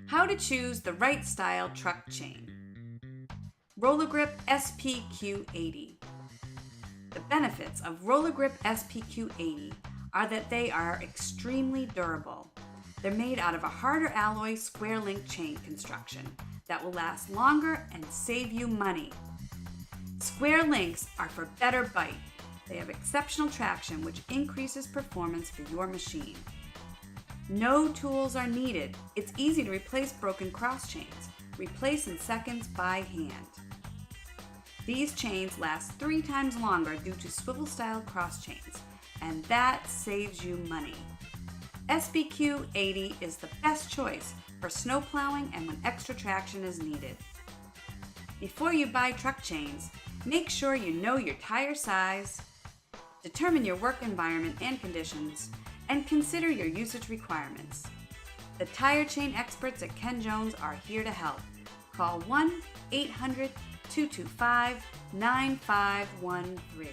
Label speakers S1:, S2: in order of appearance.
S1: How to choose the right style truck chain. Rollergrip SPQ80. The benefits of Rollergrip SPQ80 are that they are extremely durable. They're made out of a harder alloy square link chain construction that will last longer and save you money. Square links are for better bite. They have exceptional traction, which increases performance for your machine. No tools are needed. It's easy to replace broken cross chains. Replace in seconds by hand. These chains last 3 times longer due to swivel-style cross chains, and that saves you money. SPQ80 is the best choice for snow plowing and when extra traction is needed. Before you buy truck chains, make sure you know your tire size, determine your work environment and conditions, and consider your usage requirements. The tire chain experts at Ken Jones are here to help. Call 1-800-225-9513.